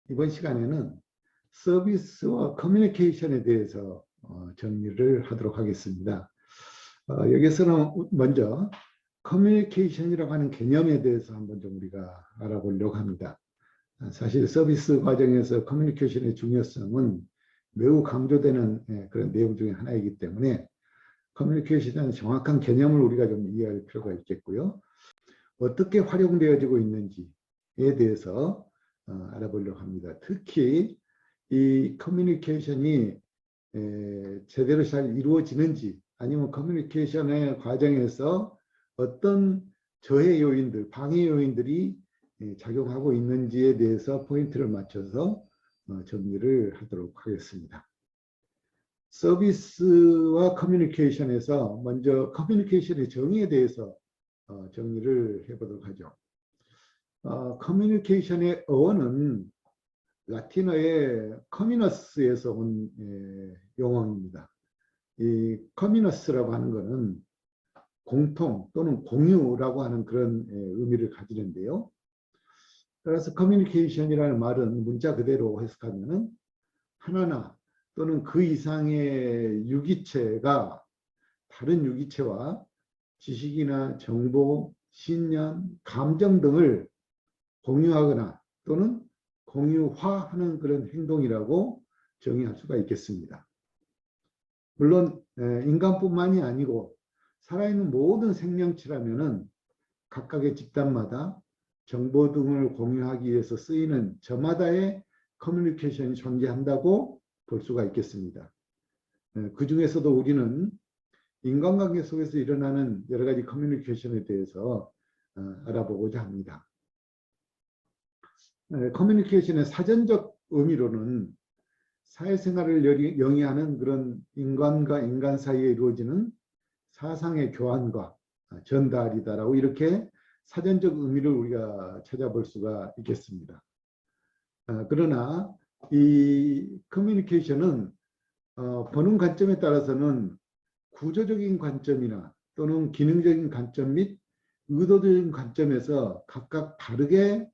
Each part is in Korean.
이번 시간에는 서비스와 커뮤니케이션에 대해서 정리를 하도록 하겠습니다. 여기서는 먼저 커뮤니케이션이라고 하는 개념에 대해서 한번 좀 우리가 알아보려고 합니다. 사실 서비스 과정에서 커뮤니케이션의 중요성은 매우 강조되는 그런 내용 중에 하나이기 때문에 커뮤니케이션의 정확한 개념을 우리가 좀 이해할 필요가 있겠고요. 어떻게 활용되어지고 있는지에 대해서 알아보려고 합니다. 특히 이 커뮤니케이션이 제대로 잘 이루어지는지, 아니면 커뮤니케이션의 과정에서 어떤 저해 요인들, 방해 요인들이 작용하고 있는지에 대해서 포인트를 맞춰서 정리를 하도록 하겠습니다. 서비스와 커뮤니케이션에서 먼저 커뮤니케이션의 정의에 대해서 정리를 해보도록 하죠. 커뮤니케이션의 어원은 라틴어의 커뮤너스에서 온 용어입니다. 이 커뮤너스라고 하는 것은 공통 또는 공유라고 하는 그런 의미를 가지는데요. 따라서 커뮤니케이션이라는 말은 문자 그대로 해석하면은 하나나 또는 그 이상의 유기체가 다른 유기체와 지식이나 정보, 신념, 감정 등을 공유하거나 또는 공유화하는 그런 행동이라고 정의할 수가 있겠습니다. 물론 인간뿐만이 아니고 살아있는 모든 생명체라면은 각각의 집단마다 정보 등을 공유하기 위해서 쓰이는 저마다의 커뮤니케이션이 존재한다고 볼 수가 있겠습니다. 그 중에서도 우리는 인간관계 속에서 일어나는 여러 가지 커뮤니케이션에 대해서 알아보고자 합니다. 커뮤니케이션의 사전적 의미로는 사회생활을 영위하는 그런 인간과 인간 사이에 이루어지는 사상의 교환과 전달이다라고 이렇게 사전적 의미를 우리가 찾아볼 수가 있겠습니다. 그러나 이 커뮤니케이션은 보는 관점에 따라서는 구조적인 관점이나 또는 기능적인 관점 및 의도적인 관점에서 각각 다르게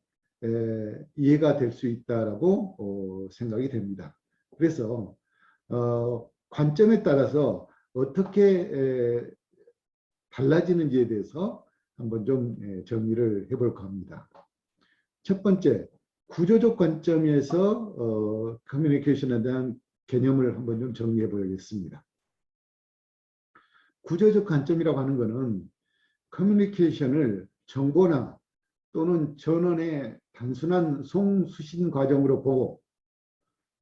이해가 될 수 있다라고 생각이 됩니다. 그래서 관점에 따라서 어떻게 달라지는지에 대해서 한번 좀 정리를 해볼까 합니다. 첫 번째, 구조적 관점에서 커뮤니케이션에 대한 개념을 한번 좀 정리해 보겠습니다. 구조적 관점이라고 하는 것은 커뮤니케이션을 정보나 또는 전원의 단순한 송수신 과정으로 보고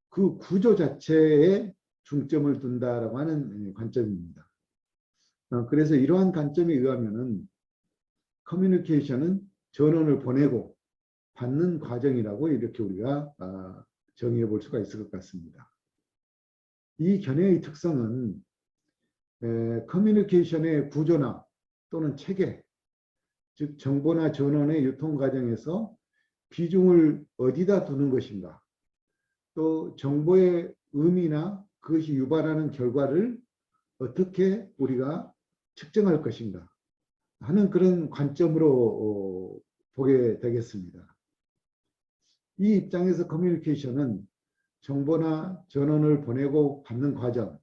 그 구조 자체에 중점을 둔다라고 하는 관점입니다. 그래서 이러한 관점에 의하면은 커뮤니케이션은 전원을 보내고 받는 과정이라고 이렇게 우리가 정의해 볼 수가 있을 것 같습니다. 이 견해의 특성은 커뮤니케이션의 구조나 또는 체계, 즉 정보나 전원의 유통 과정에서 비중을 어디다 두는 것인가, 또 정보의 의미나 그것이 유발하는 결과를 어떻게 우리가 측정할 것인가 하는 그런 관점으로 보게 되겠습니다. 이 입장에서 커뮤니케이션은 정보나 전원을 보내고 받는 과정,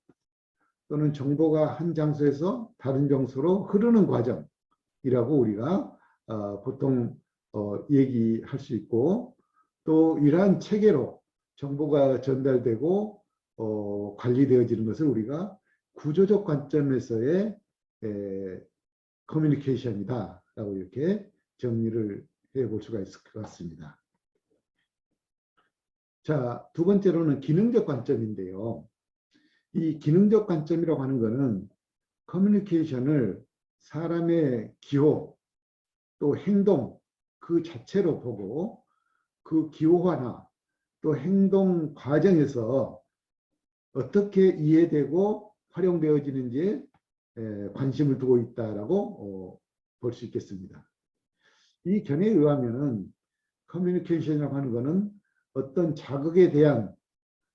또는 정보가 한 장소에서 다른 장소로 흐르는 과정이라고 우리가 보통 얘기할 수 있고, 또 이러한 체계로 정보가 전달되고 관리되어지는 것을 우리가 구조적 관점에서의 커뮤니케이션이다 라고 이렇게 정리를 해볼 수가 있을 것 같습니다. 자, 두 번째로는 기능적 관점인데요. 이 기능적 관점이라고 하는 것은 커뮤니케이션을 사람의 기호 또 행동 그 자체로 보고 그 기호화나 또 행동 과정에서 어떻게 이해되고 활용되어지는지에 관심을 두고 있다라고 볼 수 있겠습니다. 이 견해에 의하면은 커뮤니케이션이라고 하는 것은 어떤 자극에 대한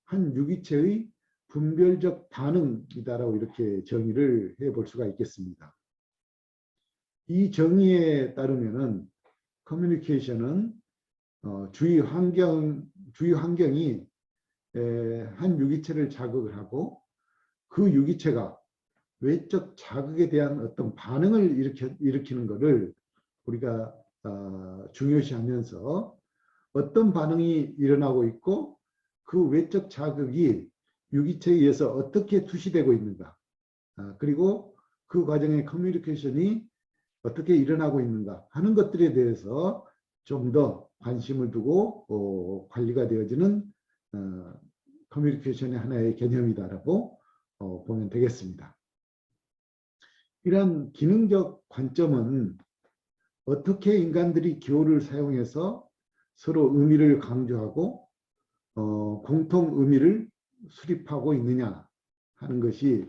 한 유기체의 분별적 반응이다라고 이렇게 정의를 해볼 수가 있겠습니다. 이 정의에 따르면은 커뮤니케이션은 주위 환경 주위 환경이 한 유기체를 자극을 하고 그 유기체가 외적 자극에 대한 어떤 반응을 일으키는 것을 우리가 중요시하면서 어떤 반응이 일어나고 있고 그 외적 자극이 유기체에 의해서 어떻게 투시되고 있는가, 그리고 그 과정의 커뮤니케이션이 어떻게 일어나고 있는가 하는 것들에 대해서 좀 더 관심을 두고 관리가 되어지는 커뮤니케이션의 하나의 개념이다라고 보면 되겠습니다. 이러한 기능적 관점은 어떻게 인간들이 기호를 사용해서 서로 의미를 강조하고 공통 의미를 수립하고 있느냐 하는 것이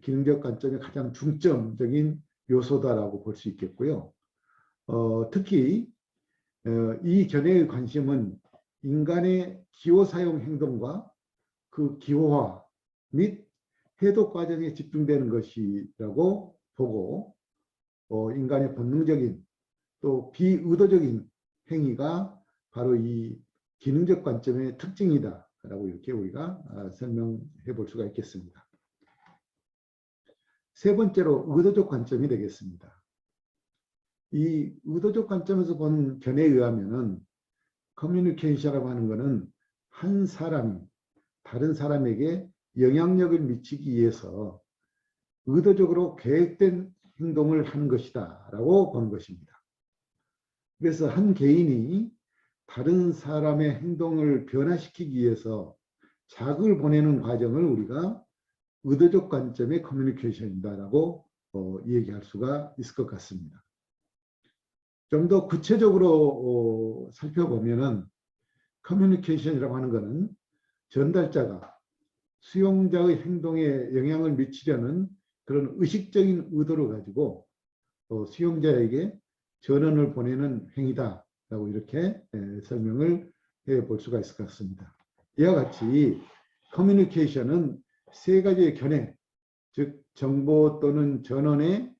기능적 관점의 가장 중점적인 요소다라고 볼 수 있겠고요. 특히 이 견해의 관심은 인간의 기호 사용 행동과 그 기호화 및 해독 과정에 집중되는 것이라고 보고 인간의 본능적인 또 비의도적인 행위가 바로 이 기능적 관점의 특징이다라고 이렇게 우리가 설명해 볼 수가 있겠습니다. 세 번째로 의도적 관점이 되겠습니다. 이 의도적 관점에서 본 견해에 의하면은 커뮤니케이션이라고 하는 것은 한 사람이 다른 사람에게 영향력을 미치기 위해서 의도적으로 계획된 행동을 하는 것이다 라고 보는 것입니다. 그래서 한 개인이 다른 사람의 행동을 변화시키기 위해서 자극을 보내는 과정을 우리가 의도적 관점의 커뮤니케이션이다라고 얘기할 수가 있을 것 같습니다. 좀 더 구체적으로 살펴보면은 커뮤니케이션이라고 하는 것은 전달자가 수용자의 행동에 영향을 미치려는 그런 의식적인 의도를 가지고 수용자에게 전원을 보내는 행위다라고 이렇게 설명을 해 볼 수가 있을 것 같습니다. 이와 같이 커뮤니케이션은 세 가지의 견해, 즉 정보 또는 전원의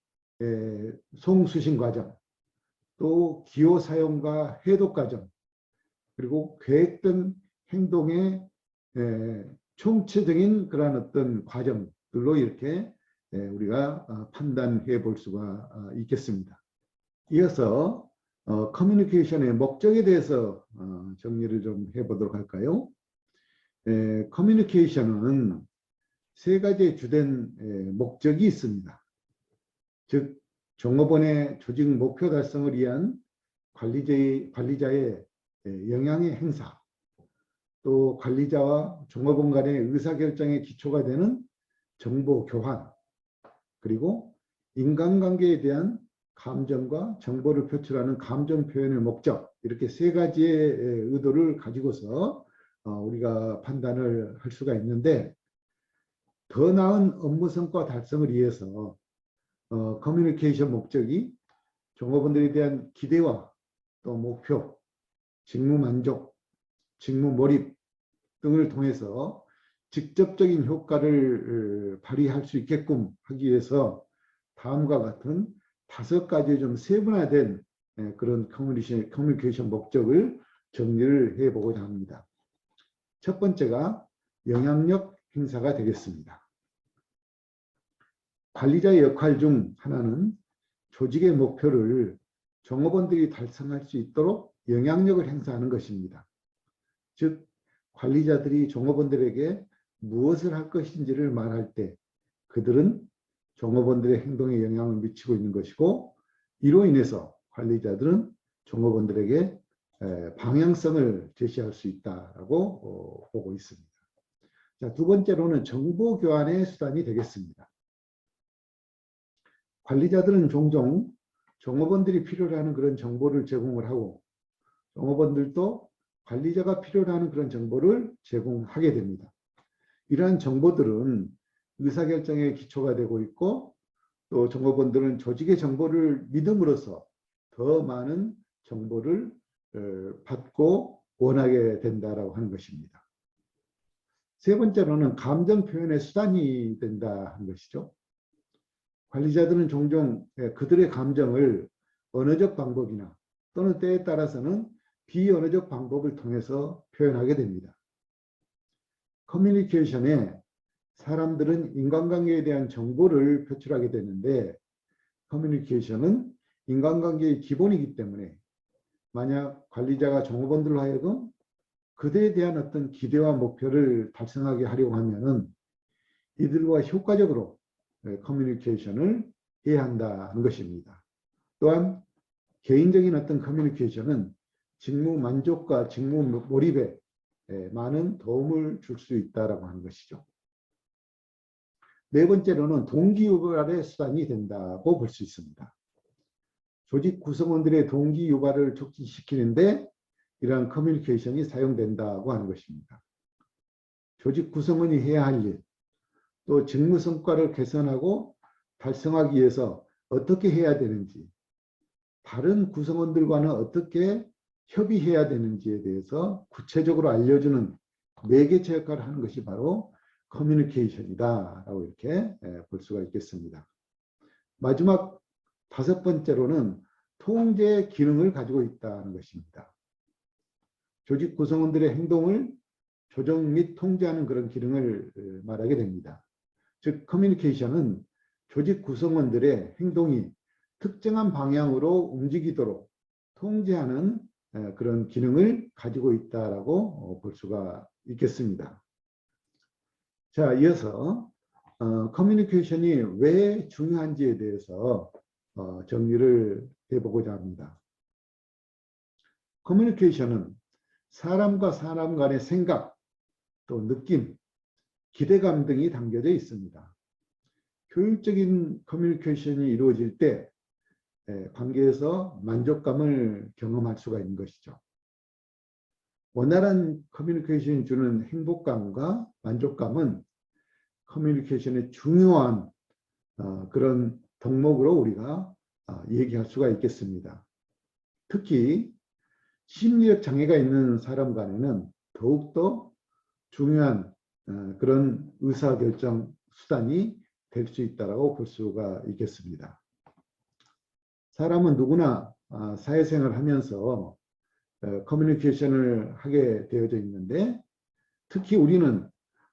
송수신 과정, 또 기호 사용과 해독 과정, 그리고 계획된 행동의 총체적인 그러한 어떤 과정들로 이렇게 우리가 판단해 볼 수가 있겠습니다. 이어서 커뮤니케이션의 목적에 대해서 정리를 좀 해보도록 할까요? 커뮤니케이션은 세 가지의 주된 목적이 있습니다. 즉 종업원의 조직 목표 달성을 위한 관리자의 영향의 행사, 또 관리자와 종업원 간의 의사결정의 기초가 되는 정보 교환, 그리고 인간관계에 대한 감정과 정보를 표출하는 감정 표현의 목적, 이렇게 세 가지의 의도를 가지고서 우리가 판단을 할 수가 있는데, 더 나은 업무 성과 달성을 위해서 커뮤니케이션 목적이 종업원들에 대한 기대와 또 목표, 직무 만족, 직무 몰입 등을 통해서 직접적인 효과를 발휘할 수 있게끔 하기 위해서 다음과 같은 5가지 좀 세분화된 그런 커뮤니케이션 목적을 정리를 해보고자 합니다. 첫 번째가 영향력 행사가 되겠습니다. 관리자의 역할 중 하나는 조직의 목표를 종업원들이 달성할 수 있도록 영향력을 행사하는 것입니다. 즉 관리자들이 종업원들에게 무엇을 할 것인지를 말할 때 그들은 종업원들의 행동에 영향을 미치고 있는 것이고, 이로 인해서 관리자들은 종업원들에게 방향성을 제시할 수 있다라고 보고 있습니다. 자, 두 번째로는 정보 교환의 수단이 되겠습니다. 관리자들은 종종 종업원들이 필요로 하는 그런 정보를 제공을 하고, 종업원들도 관리자가 필요로 하는 그런 정보를 제공하게 됩니다. 이러한 정보들은 의사결정의 기초가 되고 있고, 또 종업원들은 조직의 정보를 믿음으로써 더 많은 정보를 받고 원하게 된다라고 하는 것입니다. 세 번째로는 감정 표현의 수단이 된다 하는 것이죠. 관리자들은 종종 그들의 감정을 언어적 방법이나 또는 때에 따라서는 비언어적 방법을 통해서 표현하게 됩니다. 커뮤니케이션에 사람들은 인간관계에 대한 정보를 표출하게 되는데 커뮤니케이션은 인간관계의 기본이기 때문에 만약 관리자가 종업원들로 하여금 그들에 대한 어떤 기대와 목표를 달성하게 하려고 하면은 이들과 효과적으로 커뮤니케이션을 해야 한다는 것입니다. 또한 개인적인 어떤 커뮤니케이션은 직무 만족과 직무 몰입에 많은 도움을 줄 수 있다라고 하는 것이죠. 네 번째로는 동기유발의 수단이 된다고 볼 수 있습니다. 조직 구성원들의 동기유발을 촉진시키는데 이러한 커뮤니케이션이 사용된다고 하는 것입니다. 조직 구성원이 해야 할 일, 또 직무 성과를 개선하고 달성하기 위해서 어떻게 해야 되는지, 다른 구성원들과는 어떻게 협의해야 되는지에 대해서 구체적으로 알려주는 매개체 역할을 하는 것이 바로 커뮤니케이션이다라고 이렇게 볼 수가 있겠습니다. 마지막 다섯 번째로는 통제 기능을 가지고 있다는 것입니다. 조직 구성원들의 행동을 조정 및 통제하는 그런 기능을 말하게 됩니다. 즉 커뮤니케이션은 조직 구성원들의 행동이 특정한 방향으로 움직이도록 통제하는 그런 기능을 가지고 있다라고 볼 수가 있겠습니다. 자, 이어서 커뮤니케이션이 왜 중요한지에 대해서 정리를 해보고자 합니다. 커뮤니케이션은 사람과 사람 간의 생각, 또 느낌, 기대감 등이 담겨져 있습니다. 효율적인 커뮤니케이션이 이루어질 때 관계에서 만족감을 경험할 수가 있는 것이죠. 원활한 커뮤니케이션이 주는 행복감과 만족감은 커뮤니케이션의 중요한 그런 덕목으로 우리가 얘기할 수가 있겠습니다. 특히 심리적 장애가 있는 사람 간에는 더욱더 중요한 그런 의사결정 수단이 될 수 있다고 볼 수가 있겠습니다. 사람은 누구나 사회생활을 하면서 커뮤니케이션을 하게 되어져 있는데 특히 우리는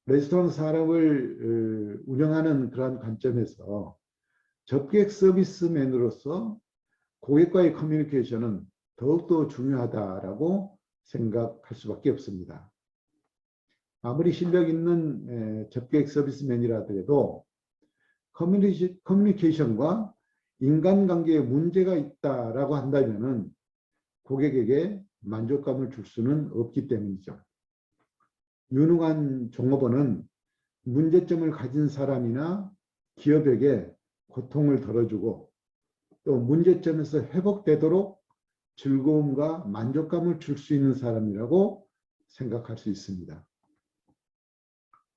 레스토랑 산업을 운영하는 그러한 관점에서 접객 서비스맨으로서 고객과의 커뮤니케이션은 더욱더 중요하다라고 생각할 수밖에 없습니다. 아무리 실력 있는 접객 서비스맨이라 하더라도 커뮤니케이션과 인간관계에 문제가 있다라고 한다면은 고객에게 만족감을 줄 수는 없기 때문이죠. 유능한 종업원은 문제점을 가진 사람이나 기업에게 고통을 덜어주고 또 문제점에서 회복되도록 즐거움과 만족감을 줄 수 있는 사람이라고 생각할 수 있습니다.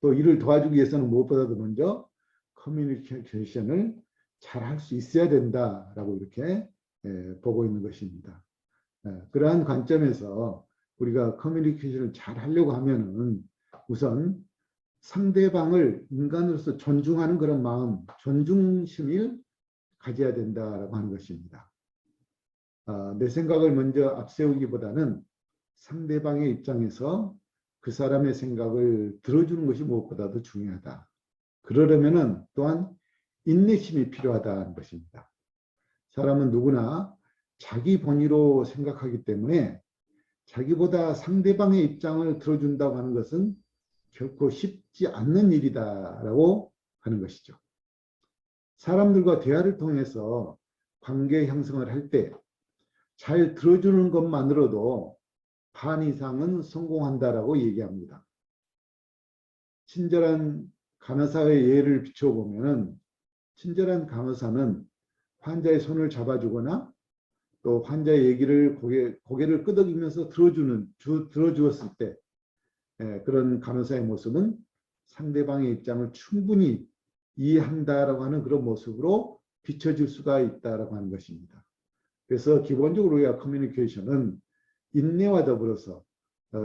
또 이를 도와주기 위해서는 무엇보다도 먼저 커뮤니케이션을 잘 할 수 있어야 된다라고 이렇게 보고 있는 것입니다. 그러한 관점에서 우리가 커뮤니케이션을 잘 하려고 하면은 우선 상대방을 인간으로서 존중하는 그런 마음, 존중심을 가져야 된다라고 하는 것입니다. 내 생각을 먼저 앞세우기보다는 상대방의 입장에서 그 사람의 생각을 들어주는 것이 무엇보다도 중요하다. 그러려면은 또한 인내심이 필요하다는 것입니다. 사람은 누구나 자기 본위로 생각하기 때문에 자기보다 상대방의 입장을 들어준다고 하는 것은 결코 쉽지 않는 일이다라고 하는 것이죠. 사람들과 대화를 통해서 관계 형성을 할 때 잘 들어주는 것만으로도 반 이상은 성공한다라고 얘기합니다. 친절한 간호사의 예를 비춰보면 친절한 간호사는 환자의 손을 잡아주거나 또 환자의 얘기를 고개를 끄덕이면서 들어주었을 때 그런 간호사의 모습은 상대방의 입장을 충분히 이해한다라고 하는 그런 모습으로 비춰질 수가 있다라고 하는 것입니다. 그래서 기본적으로 우리가 커뮤니케이션은 인내와 더불어서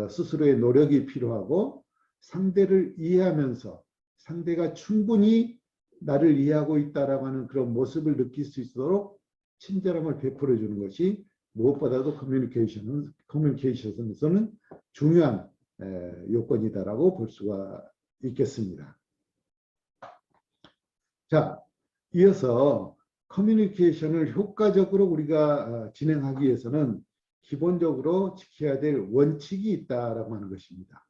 스스로의 노력이 필요하고 상대를 이해하면서 상대가 충분히 나를 이해하고 있다라고 하는 그런 모습을 느낄 수 있도록 친절함을 베풀어 주는 것이 무엇보다도 커뮤니케이션에서는 중요한 요건이다라고 볼 수가 있겠습니다. 자, 이어서 커뮤니케이션을 효과적으로 우리가 진행하기 위해서는 기본적으로 지켜야 될 원칙이 있다라고 하는 것입니다.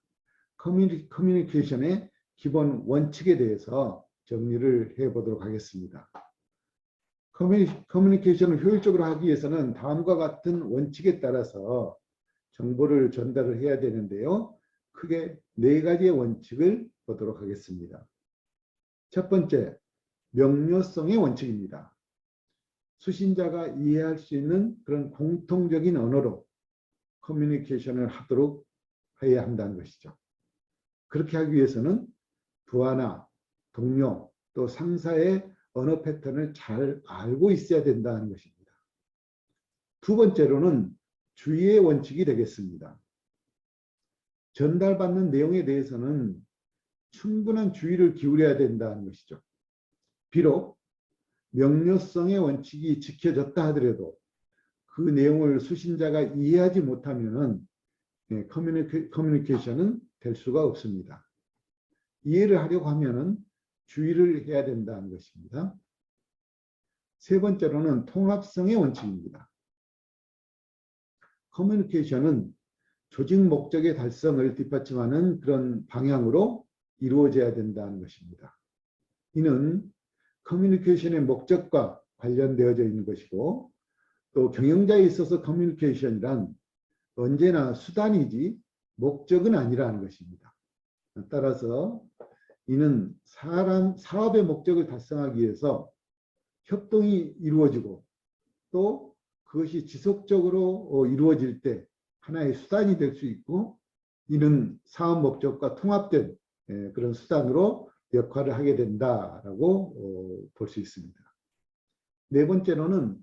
커뮤니케이션의 기본 원칙에 대해서 정리를 해보도록 하겠습니다. 커뮤니케이션을 효율적으로 하기 위해서는 다음과 같은 원칙에 따라서 정보를 전달을 해야 되는데요. 크게 4가지의 원칙을 보도록 하겠습니다. 첫 번째, 명료성의 원칙입니다. 수신자가 이해할 수 있는 그런 공통적인 언어로 커뮤니케이션을 하도록 해야 한다는 것이죠. 그렇게 하기 위해서는 부하나 동료 또 상사의 언어 패턴을 잘 알고 있어야 된다는 것입니다. 두 번째로는 주의의 원칙이 되겠습니다. 전달받는 내용에 대해서는 충분한 주의를 기울여야 된다는 것이죠. 비록 명료성의 원칙이 지켜졌다 하더라도 그 내용을 수신자가 이해하지 못하면 커뮤니케이션은 될 수가 없습니다. 이해를 하려고 하면 주의를 해야 된다는 것입니다. 세 번째로는 통합성의 원칙입니다. 커뮤니케이션은 조직 목적의 달성을 뒷받침하는 그런 방향으로 이루어져야 된다는 것입니다. 이는 커뮤니케이션의 목적과 관련되어져 있는 것이고 또 경영자에 있어서 커뮤니케이션이란 언제나 수단이지 목적은 아니라는 것입니다. 따라서 이는 사업의 목적을 달성하기 위해서 협동이 이루어지고 또 그것이 지속적으로 이루어질 때 하나의 수단이 될 수 있고 이는 사업 목적과 통합된 그런 수단으로 역할을 하게 된다라고 볼 수 있습니다. 네 번째로는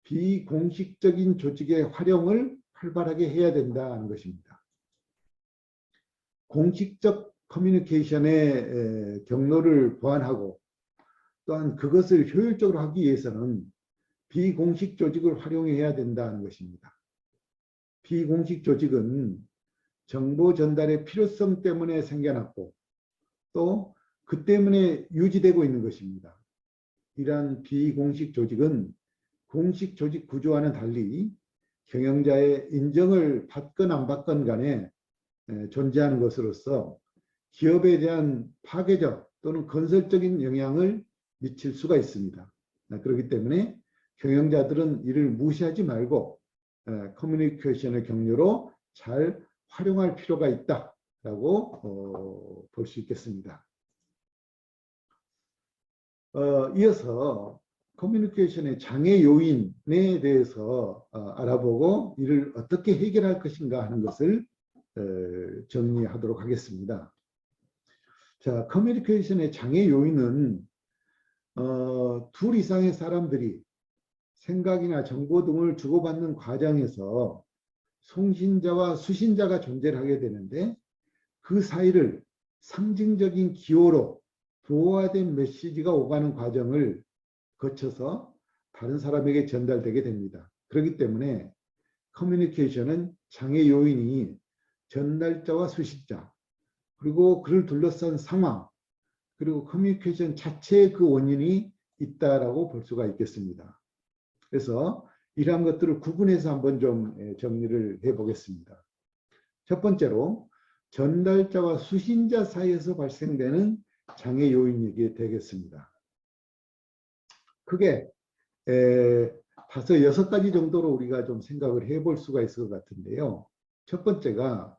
비공식적인 조직의 활용을 활발하게 해야 된다는 것입니다. 공식적 커뮤니케이션의 경로를 보완하고 또한 그것을 효율적으로 하기 위해서는 비공식 조직을 활용해야 된다는 것입니다. 비공식 조직은 정보 전달의 필요성 때문에 생겨났고 또 그 때문에 유지되고 있는 것입니다. 이러한 비공식 조직은 공식 조직 구조와는 달리 경영자의 인정을 받건 안 받건 간에 존재하는 것으로서 기업에 대한 파괴적 또는 건설적인 영향을 미칠 수가 있습니다. 그렇기 때문에 경영자들은 이를 무시하지 말고 커뮤니케이션의 경로로 잘 활용할 필요가 있다라고 볼 수 있겠습니다. 이어서 커뮤니케이션의 장애 요인에 대해서 알아보고 이를 어떻게 해결할 것인가 하는 것을 정리하도록 하겠습니다. 자, 커뮤니케이션의 장애 요인은 둘 이상의 사람들이 생각이나 정보 등을 주고받는 과정에서 송신자와 수신자가 존재를 하게 되는데 그 사이를 상징적인 기호로 부호화된 메시지가 오가는 과정을 거쳐서 다른 사람에게 전달되게 됩니다. 그렇기 때문에 커뮤니케이션은 장애 요인이 전달자와 수신자 그리고 그를 둘러싼 상황 그리고 커뮤니케이션 자체의 그 원인이 있다라고 볼 수가 있겠습니다. 그래서 이러한 것들을 구분해서 한번 좀 정리를 해보겠습니다. 첫 번째로 전달자와 수신자 사이에서 발생되는 장애 요인이 되겠습니다. 크게 5-6가지 정도로 우리가 좀 생각을 해볼 수가 있을 것 같은데요. 첫 번째가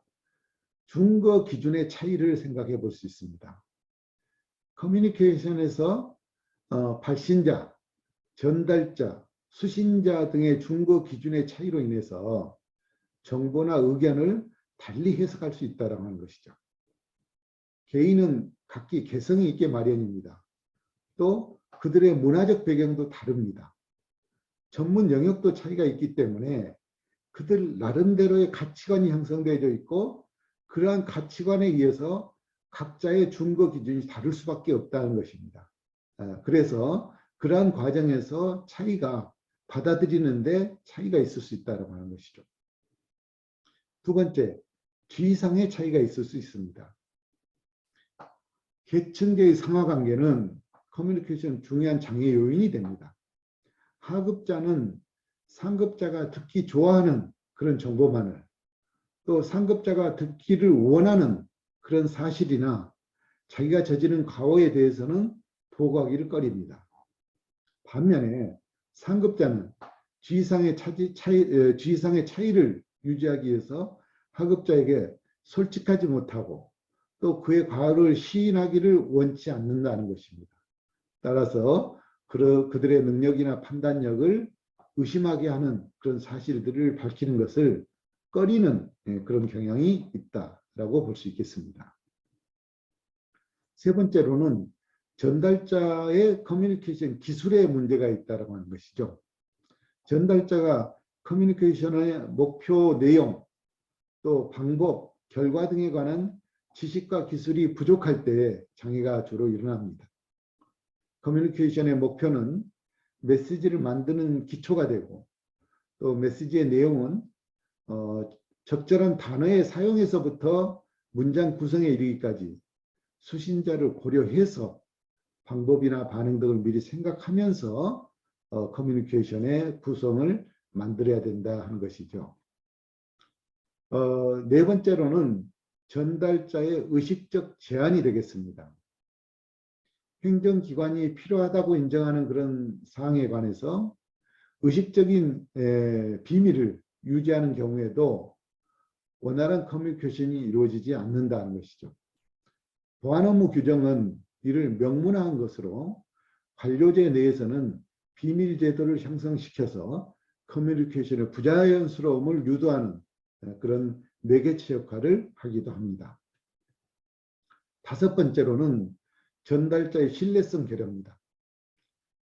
준거 기준의 차이를 생각해 볼 수 있습니다. 커뮤니케이션에서 발신자, 전달자, 수신자 등의 준거 기준의 차이로 인해서 정보나 의견을 달리 해석할 수 있다고 하는 것이죠. 개인은 각기 개성이 있게 마련입니다. 또 그들의 문화적 배경도 다릅니다. 전문 영역도 차이가 있기 때문에 그들 나름대로의 가치관이 형성되어 있고 그러한 가치관에 의해서 각자의 준거 기준이 다를 수밖에 없다는 것입니다. 그래서 그러한 과정에서 차이가 받아들이는데 차이가 있을 수 있다고 하는 것이죠. 두 번째, 지위상의 차이가 있을 수 있습니다. 계층계의 상하관계는 커뮤니케이션 중요한 장애 요인이 됩니다. 하급자는 상급자가 듣기 좋아하는 그런 정보만을, 또 상급자가 듣기를 원하는 그런 사실이나 자기가 저지른 과오에 대해서는 보고하기를 꺼립니다. 반면에 상급자는 지위상의 차이를 유지하기 위해서 하급자에게 솔직하지 못하고 또 그의 과오를 시인하기를 원치 않는다는 것입니다. 따라서 그들의 능력이나 판단력을 의심하게 하는 그런 사실들을 밝히는 것을 꺼리는 그런 경향이 있다라고 볼 수 있겠습니다. 세 번째로는 전달자의 커뮤니케이션 기술에 문제가 있다고 하는 것이죠. 전달자가 커뮤니케이션의 목표 내용, 또 방법, 결과 등에 관한 지식과 기술이 부족할 때 장애가 주로 일어납니다. 커뮤니케이션의 목표는 메시지를 만드는 기초가 되고 또 메시지의 내용은 적절한 단어의 사용에서부터 문장 구성에 이르기까지 수신자를 고려해서 방법이나 반응 등을 미리 생각하면서 커뮤니케이션의 구성을 만들어야 된다 하는 것이죠. 네 번째로는 전달자의 의식적 제한이 되겠습니다. 행정기관이 필요하다고 인정하는 그런 사항에 관해서 의식적인 비밀을 유지하는 경우에도 원활한 커뮤니케이션이 이루어지지 않는다는 것이죠. 보안 업무 규정은 이를 명문화한 것으로 관료제 내에서는 비밀 제도를 형성시켜서 커뮤니케이션의 부자연스러움을 유도하는 그런 매개체 역할을 하기도 합니다. 다섯 번째로는 전달자의 신뢰성 결여입니다.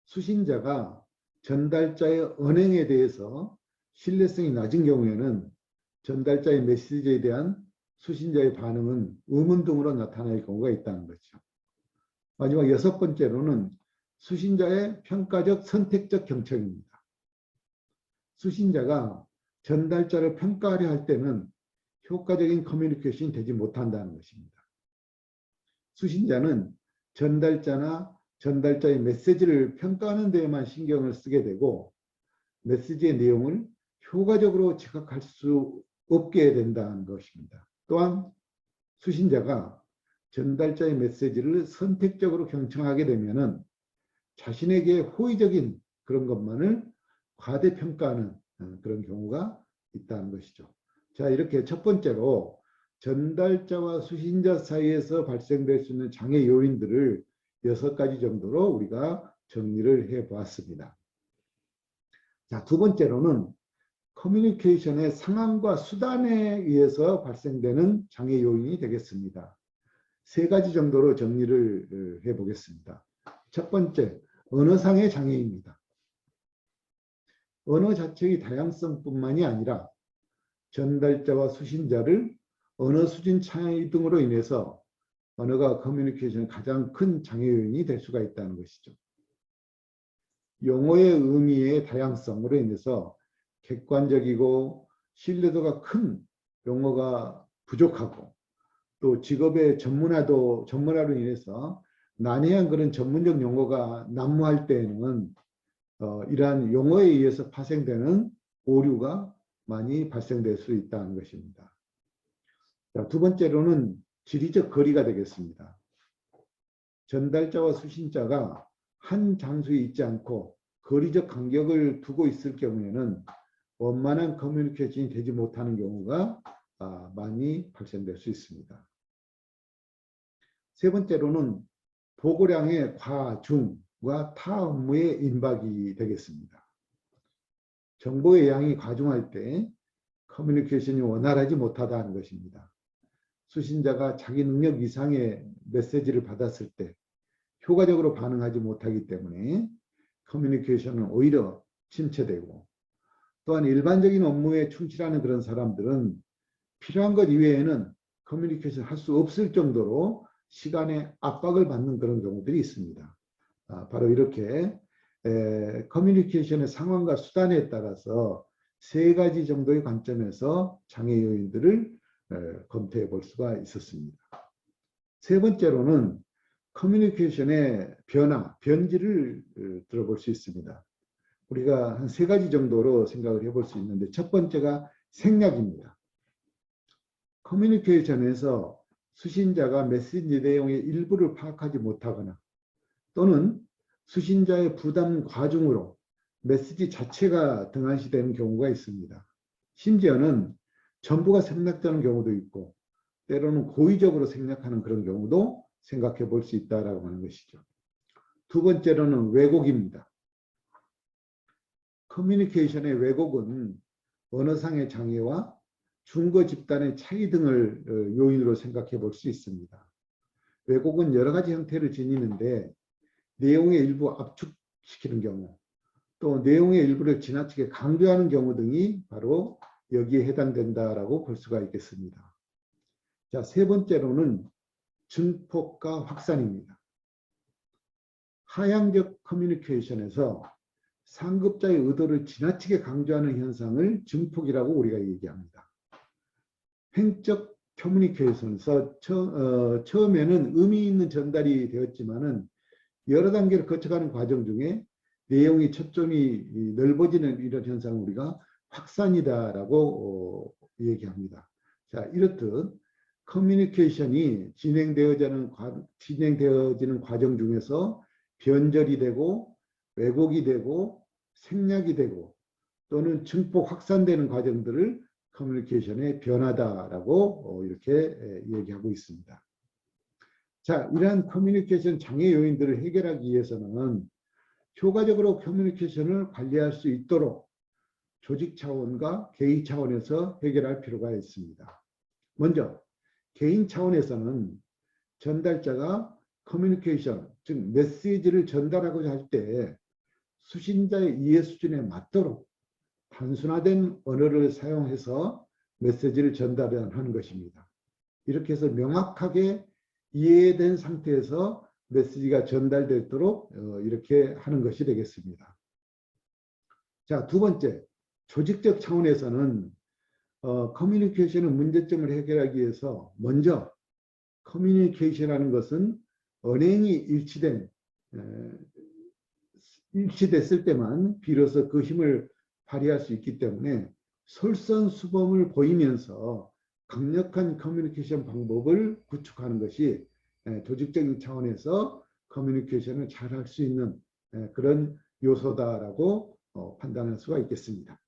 수신자가 전달자의 언행에 대해서 신뢰성이 낮은 경우에는 전달자의 메시지에 대한 수신자의 반응은 의문 등으로 나타날 경우가 있다는 거죠. 마지막 여섯 번째로는 수신자의 평가적 선택적 경청입니다. 수신자가 전달자를 평가하려 할 때는 효과적인 커뮤니케이션이 되지 못한다는 것입니다. 수신자는 전달자나 전달자의 메시지를 평가하는 데에만 신경을 쓰게 되고 메시지의 내용을 효과적으로 지각할 수 없게 된다는 것입니다. 또한 수신자가 전달자의 메시지를 선택적으로 경청하게 되면은 자신에게 호의적인 그런 것만을 과대평가하는 그런 경우가 있다는 것이죠. 자, 이렇게 첫 번째로 전달자와 수신자 사이에서 발생될 수 있는 장애 요인들을 6가지 정도로 우리가 정리를 해 보았습니다. 자, 두 번째로는 커뮤니케이션의 상황과 수단에 의해서 발생되는 장애 요인이 되겠습니다. 3가지 정도로 정리를 해 보겠습니다. 첫 번째, 언어상의 장애입니다. 언어 자체의 다양성뿐만이 아니라 전달자와 수신자를 언어 수준 차이 등으로 인해서 언어가 커뮤니케이션의 가장 큰 장애 요인이 될 수가 있다는 것이죠. 용어의 의미의 다양성으로 인해서 객관적이고 신뢰도가 큰 용어가 부족하고 또 직업의 전문화로 인해서 난해한 그런 전문적 용어가 난무할 때에는 이러한 용어에 의해서 파생되는 오류가 많이 발생될 수 있다는 것입니다. 자, 두 번째로는 지리적 거리가 되겠습니다. 전달자와 수신자가 한 장소에 있지 않고 거리적 간격을 두고 있을 경우에는 원만한 커뮤니케이션이 되지 못하는 경우가 많이 발생될 수 있습니다. 세 번째로는 보고량의 과, 중과 타 업무의 임박이 되겠습니다. 정보의 양이 과중할 때 커뮤니케이션이 원활하지 못하다는 것입니다. 수신자가 자기 능력 이상의 메시지를 받았을 때 효과적으로 반응하지 못하기 때문에 커뮤니케이션은 오히려 침체되고 또한 일반적인 업무에 충실하는 그런 사람들은 필요한 것 이외에는 커뮤니케이션 할 수 없을 정도로 시간의 압박을 받는 그런 경우들이 있습니다. 바로 이렇게 커뮤니케이션의 상황과 수단에 따라서 세 가지 정도의 관점에서 장애 요인들을 검토해 볼 수가 있었습니다. 세 번째로는 커뮤니케이션의 변화, 변질을 들어볼 수 있습니다. 우리가 한 세 가지 정도로 생각을 해볼 수 있는데 첫 번째가 생략입니다. 커뮤니케이션에서 수신자가 메시지 내용의 일부를 파악하지 못하거나 또는 수신자의 부담 과중으로 메시지 자체가 등한시되는 경우가 있습니다. 심지어는 전부가 생략되는 경우도 있고 때로는 고의적으로 생략하는 그런 경우도 생각해 볼 수 있다라고 하는 것이죠. 두 번째로는 왜곡입니다. 커뮤니케이션의 왜곡은 언어상의 장애와 중거 집단의 차이 등을 요인으로 생각해 볼 수 있습니다. 왜곡은 여러 가지 형태를 지니는데 내용의 일부 압축시키는 경우, 또 내용의 일부를 지나치게 강조하는 경우 등이 바로 여기에 해당된다라고 볼 수가 있겠습니다. 자, 세 번째로는 증폭과 확산입니다. 하향적 커뮤니케이션에서 상급자의 의도를 지나치게 강조하는 현상을 증폭이라고 우리가 얘기합니다. 횡적 커뮤니케이션에서 처음에는 의미 있는 전달이 되었지만은 여러 단계를 거쳐가는 과정 중에 내용이 초점이 넓어지는 이런 현상을 우리가 확산이다라고 얘기합니다. 자, 이렇듯 커뮤니케이션이 진행되어지는 과정 중에서 변절이 되고 왜곡이 되고 생략이 되고 또는 증폭 확산되는 과정들을 커뮤니케이션의 변화다라고 이렇게 얘기하고 있습니다. 자, 이러한 커뮤니케이션 장애 요인들을 해결하기 위해서는 효과적으로 커뮤니케이션을 관리할 수 있도록 조직 차원과 개인 차원에서 해결할 필요가 있습니다. 먼저 개인 차원에서는 전달자가 커뮤니케이션, 즉 메시지를 전달하고자 할 때 수신자의 이해 수준에 맞도록 단순화된 언어를 사용해서 메시지를 전달하는 것입니다. 이렇게 해서 명확하게 이해된 상태에서 메시지가 전달되도록 이렇게 하는 것이 되겠습니다. 자, 두 번째, 조직적 차원에서는 커뮤니케이션의 문제점을 해결하기 위해서 먼저 커뮤니케이션이라는 것은 언행이 일치됐을 때만 비로소 그 힘을 발휘할 수 있기 때문에 솔선수범을 보이면서 강력한 커뮤니케이션 방법을 구축하는 것이 조직적인 차원에서 커뮤니케이션을 잘 할 수 있는 그런 요소다라고 판단할 수가 있겠습니다.